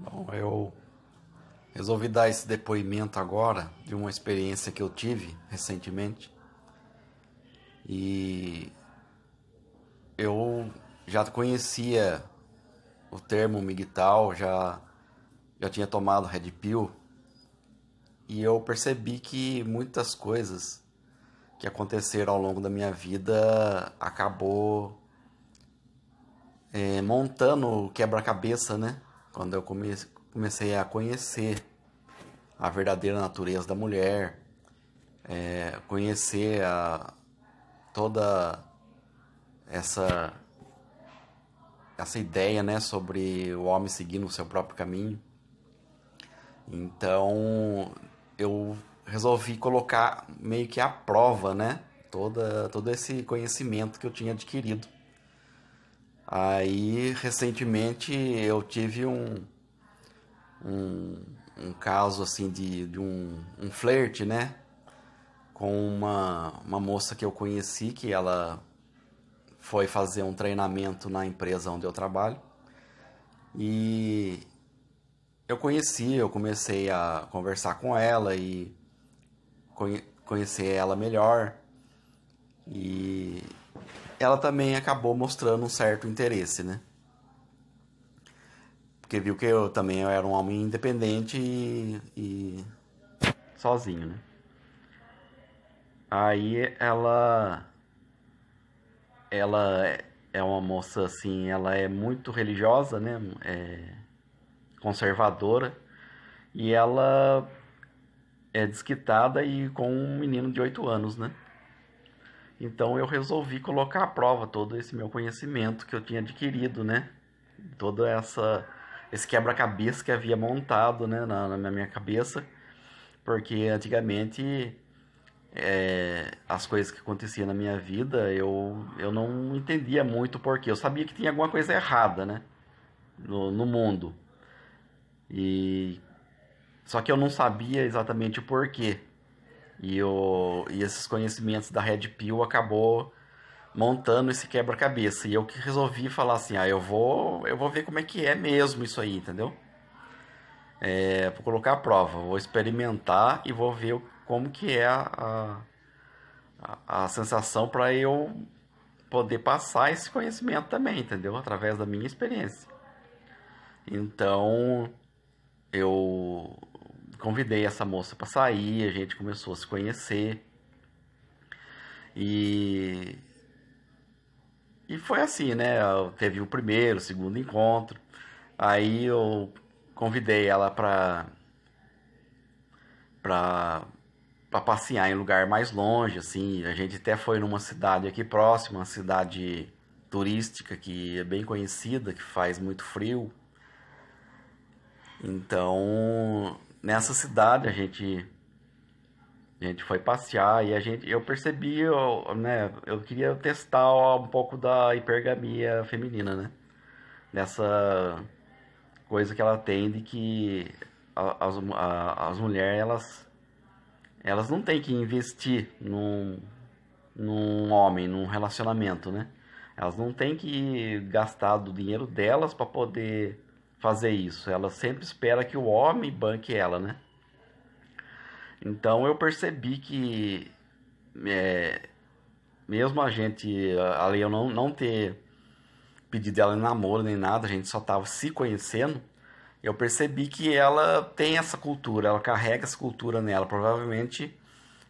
Bom, eu resolvi dar esse depoimento agora de uma experiência que eu tive recentemente e eu já conhecia o termo MGTOW, já tinha tomado Red Pill e eu percebi que muitas coisas que aconteceram ao longo da minha vida acabou montando o quebra-cabeça, né? Quando eu comecei a conhecer a verdadeira natureza da mulher, conhecer toda essa essa ideia, né, sobre o homem seguindo o seu próprio caminho. Então eu resolvi colocar meio que à prova, né, todo esse conhecimento que eu tinha adquirido. Aí recentemente eu tive um caso assim de um flerte, né, com uma moça que eu conheci, que ela foi fazer um treinamento na empresa onde eu trabalho. E eu comecei a conversar com ela e conhecer ela melhor. E ela também acabou mostrando um certo interesse, né? Porque viu que eu também era um homem independente e sozinho, né? Aí ela é uma moça assim, ela é muito religiosa, né? Conservadora. E ela é desquitada e com um menino de 8 anos, né? Então eu resolvi colocar à prova todo esse meu conhecimento que eu tinha adquirido, né? Toda esse quebra-cabeça que havia montado, né, na minha cabeça, porque antigamente as coisas que aconteciam na minha vida eu não entendia muito o porquê. Eu sabia que tinha alguma coisa errada, né, no mundo. E só que eu não sabia exatamente o porquê. E esses conhecimentos da Red Pill acabou montando esse quebra-cabeça. E eu que resolvi falar assim, eu vou ver como é que é mesmo isso aí, entendeu? Vou colocar a prova, vou experimentar e vou ver como que é a sensação para eu poder passar esse conhecimento também, entendeu? Através da minha experiência. Então, eu convidei essa moça para sair, a gente começou a se conhecer e foi assim, né? Teve o primeiro, o segundo encontro. Aí eu convidei ela pra, pra passear em lugar mais longe, assim. A gente até foi numa cidade aqui próxima, uma cidade turística que é bem conhecida, que faz muito frio. Então, nessa cidade a gente foi passear e eu percebi, né, eu queria testar um pouco da hipergamia feminina, né? Dessa coisa que ela tem de que as mulheres elas não têm que investir num homem, num relacionamento, né? Elas não têm que gastar do dinheiro delas para poder fazer isso. Ela sempre espera que o homem banque ela, né? Então eu percebi que mesmo a gente, ali eu não ter pedido ela em namoro nem nada, a gente só tava se conhecendo. Eu percebi que ela tem essa cultura, ela carrega essa cultura nela. Provavelmente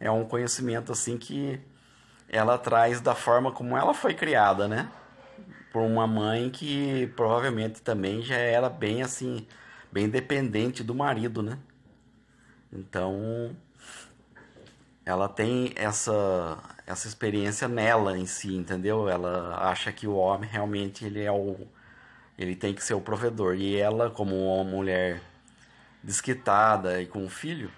é um conhecimento assim que ela traz da forma como ela foi criada, né? Por uma mãe que provavelmente também já era bem assim, bem dependente do marido, né? Então, ela tem essa experiência nela em si, entendeu? Ela acha que o homem realmente ele tem que ser o provedor. E ela, como uma mulher desquitada e com um filho,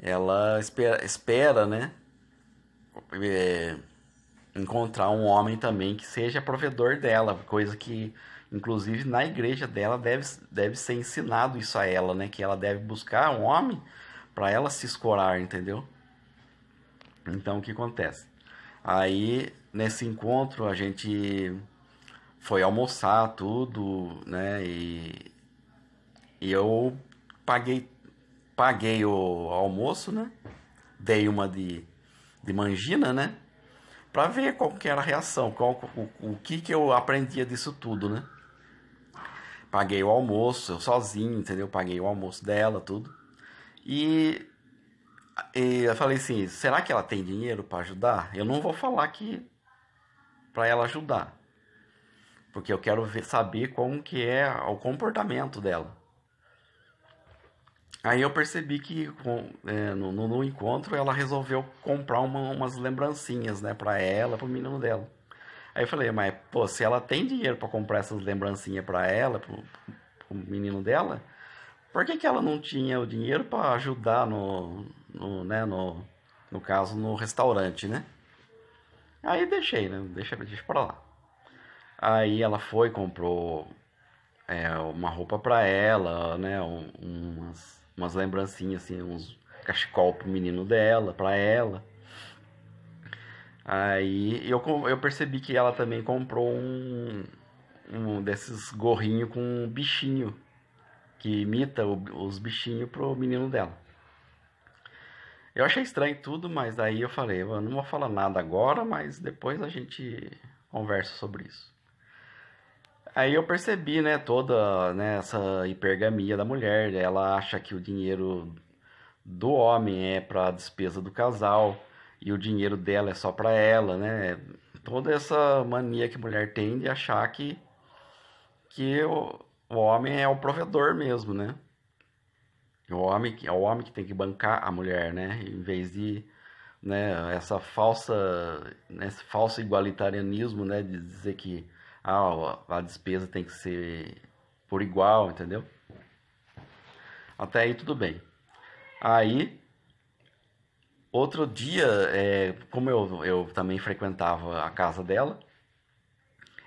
ela espera, né? é, Encontrar um homem também que seja provedor dela, coisa que, inclusive, na igreja dela deve ser ensinado isso a ela, né? Que ela deve buscar um homem para ela se escorar, entendeu? Então, o que acontece? Aí, nesse encontro, a gente foi almoçar tudo, né? E eu paguei, paguei o almoço, né? Dei uma de mangina, né? Pra ver qual que era a reação, o que eu aprendia disso tudo, né? Paguei o almoço, eu sozinho, entendeu? Paguei o almoço dela, tudo. E, e eu falei assim, será que ela tem dinheiro pra ajudar? Eu não vou falar que pra ela ajudar, porque eu quero ver, saber como que é o comportamento dela. Aí eu percebi que no encontro ela resolveu comprar umas lembrancinhas, né, pra ela, pro menino dela. Aí eu falei, mas pô, se ela tem dinheiro pra comprar essas lembrancinhas pra ela, pro menino dela, por que que ela não tinha o dinheiro pra ajudar no caso, no restaurante, né? Aí deixei, né? Deixa pra lá. Aí ela foi, comprou uma roupa pra ela, né? Umas lembrancinhas, assim, uns cachecol pro menino dela, pra ela. Aí eu percebi que ela também comprou um desses gorrinhos com um bichinho, que imita os bichinhos pro menino dela. Eu achei estranho tudo, mas daí eu falei, eu não vou falar nada agora, mas depois a gente conversa sobre isso. Aí eu percebi, né, toda, né, essa hipergamia da mulher. Ela acha que o dinheiro do homem é para despesa do casal e o dinheiro dela é só para ela, né? Toda essa mania que a mulher tem de achar que o homem é o provedor mesmo, né? É o homem que tem que bancar a mulher, né? Em vez de, né, esse falso igualitarianismo, né, de dizer que a despesa tem que ser por igual, entendeu? Até aí tudo bem. Aí, outro dia, como eu também frequentava a casa dela,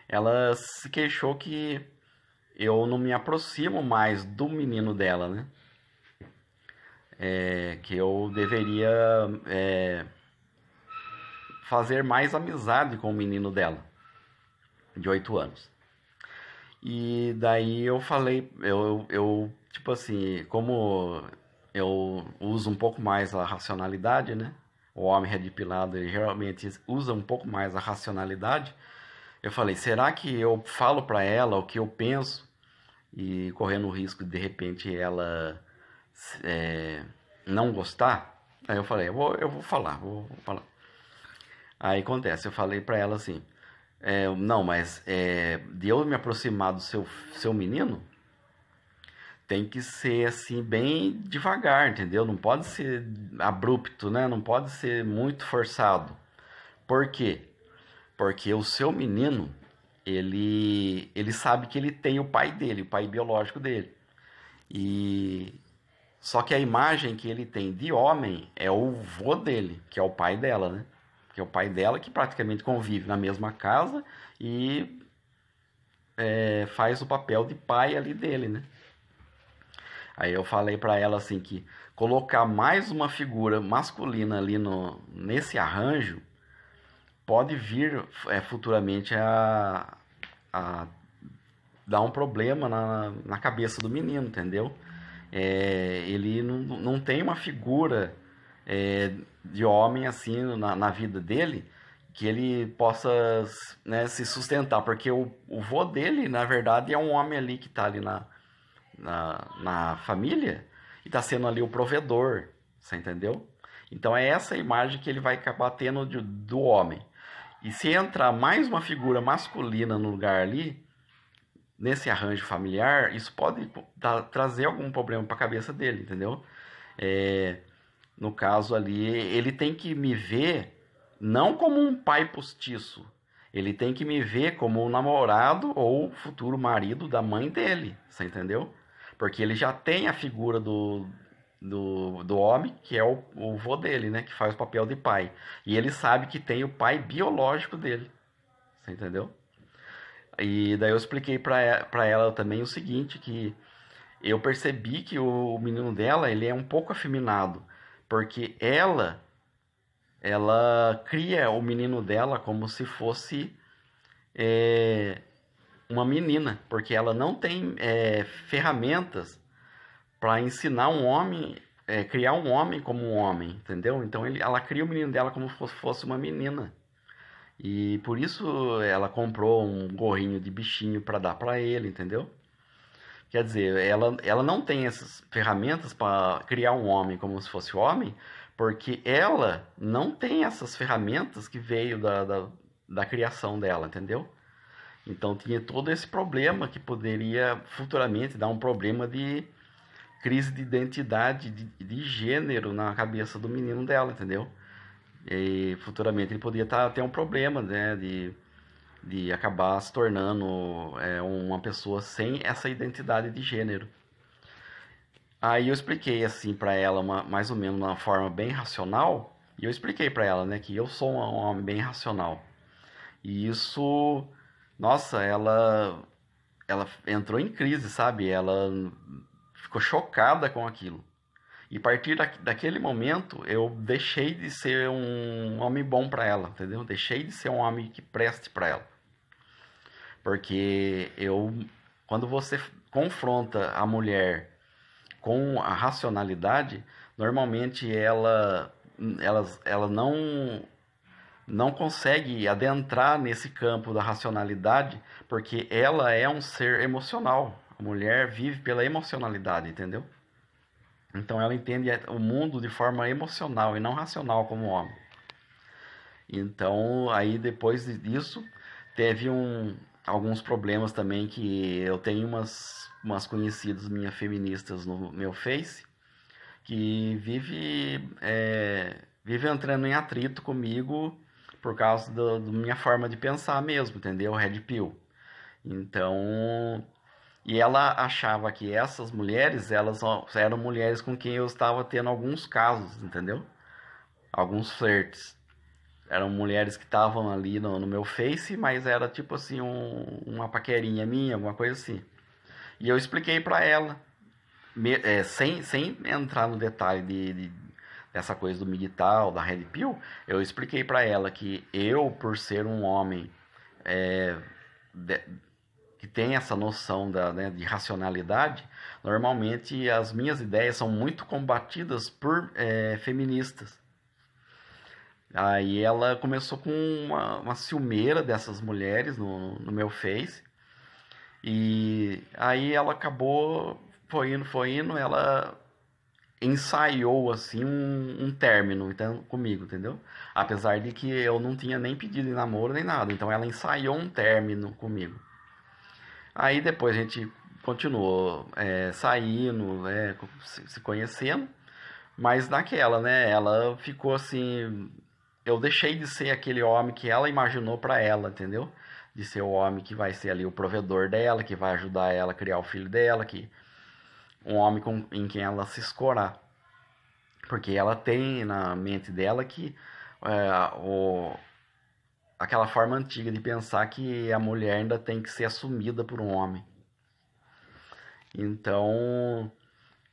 ela se queixou que eu não me aproximo mais do menino dela, né? Que eu deveria fazer mais amizade com o menino dela, de 8 anos. E daí eu falei, tipo assim, como eu uso um pouco mais a racionalidade, né? O homem redipilado, ele geralmente usa um pouco mais a racionalidade. Eu falei, será que eu falo pra ela o que eu penso e correndo o risco de repente ela é, não gostar? Aí eu falei, eu vou falar, vou falar. Aí acontece, eu falei pra ela assim, não, mas de eu me aproximar do seu menino, tem que ser assim, bem devagar, entendeu? Não pode ser abrupto, né? Não pode ser muito forçado. Por quê? Porque o seu menino, ele sabe que ele tem o pai dele, o pai biológico dele. E só que a imagem que ele tem de homem é o vô dele, que é o pai dela, né? Que é o pai dela que praticamente convive na mesma casa e faz o papel de pai ali dele, né? Aí eu falei pra ela assim que colocar mais uma figura masculina ali no, nesse arranjo pode vir futuramente a dar um problema na cabeça do menino, entendeu? Ele não tem uma figura de homem assim na vida dele que ele possa, né, se sustentar, porque o vô dele, na verdade, é um homem ali que está ali na família e está sendo ali o provedor, você entendeu? Então é essa imagem que ele vai acabar tendo do homem. E se entrar mais uma figura masculina no lugar ali, nesse arranjo familiar, isso pode trazer algum problema para a cabeça dele, entendeu? É, no caso ali, ele tem que me ver não como um pai postiço, ele tem que me ver como um namorado ou futuro marido da mãe dele, você entendeu? Porque ele já tem a figura do homem, que é o vô dele, né? Que faz o papel de pai. E ele sabe que tem o pai biológico dele, você entendeu? E daí eu expliquei pra ela também o seguinte, que eu percebi que o menino dela, ele é um pouco afeminado, porque ela cria o menino dela como se fosse uma menina, porque ela não tem ferramentas para ensinar um homem, criar um homem como um homem, entendeu? Então ela cria o menino dela como se fosse uma menina. E por isso ela comprou um gorrinho de bichinho para dar para ele, entendeu? Quer dizer, ela não tem essas ferramentas para criar um homem como se fosse homem, porque ela não tem essas ferramentas que veio da criação dela, entendeu? Então tinha todo esse problema que poderia futuramente dar um problema de crise de identidade, de gênero na cabeça do menino dela, entendeu? E futuramente ele podia ter um problema, né, de acabar se tornando uma pessoa sem essa identidade de gênero. Aí eu expliquei assim para ela, mais ou menos de uma forma bem racional, e eu expliquei para ela, né, que eu sou um homem bem racional. E isso, nossa, ela entrou em crise, sabe? Ela ficou chocada com aquilo. E a partir daquele momento, eu deixei de ser um homem bom para ela, entendeu? Deixei de ser um homem que preste para ela. Porque quando você confronta a mulher com a racionalidade, normalmente ela não consegue adentrar nesse campo da racionalidade, porque ela é um ser emocional. A mulher vive pela emocionalidade, entendeu? Então ela entende o mundo de forma emocional e não racional como o homem. Então aí depois disso teve alguns problemas também, que eu tenho umas conhecidas minhas feministas no meu Face que vive entrando em atrito comigo por causa da minha forma de pensar mesmo, entendeu? Red Pill. Então, e ela achava que essas mulheres, elas eram mulheres com quem eu estava tendo alguns casos, entendeu? Alguns flertes. Eram mulheres que estavam ali no meu Face, mas era tipo assim, uma paquerinha minha, alguma coisa assim. E eu expliquei pra ela, sem entrar no detalhe dessa coisa do MGTOW, da Red Pill, eu expliquei pra ela que eu, por ser um homem é, de- que tem essa noção né, de racionalidade, normalmente as minhas ideias são muito combatidas por feministas. Aí ela começou com uma ciumeira dessas mulheres no meu Face. E aí ela acabou, foi indo, ela ensaiou assim um término então, comigo, entendeu? Apesar de que eu não tinha nem pedido em namoro nem nada. Então ela ensaiou um término comigo. Aí depois a gente continuou saindo, se conhecendo. Mas naquela, né? Ela ficou assim. Eu deixei de ser aquele homem que ela imaginou pra ela, entendeu? De ser o homem que vai ser ali o provedor dela, que vai ajudar ela a criar o filho dela, que um homem em quem ela se escorar. Porque ela tem na mente dela que é, o, aquela forma antiga de pensar que a mulher ainda tem que ser assumida por um homem. Então,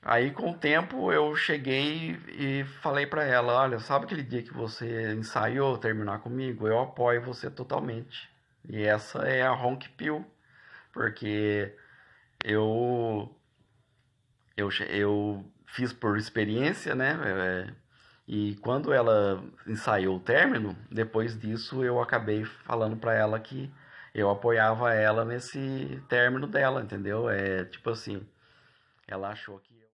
aí com o tempo eu cheguei e falei pra ela, olha, sabe aquele dia que você ensaiou terminar comigo? Eu apoio você totalmente. E essa é a Honk Pill, porque eu eu fiz por experiência, né? E quando ela ensaiou o término, depois disso eu acabei falando pra ela que eu apoiava ela nesse término dela, entendeu? É tipo assim, ela achou que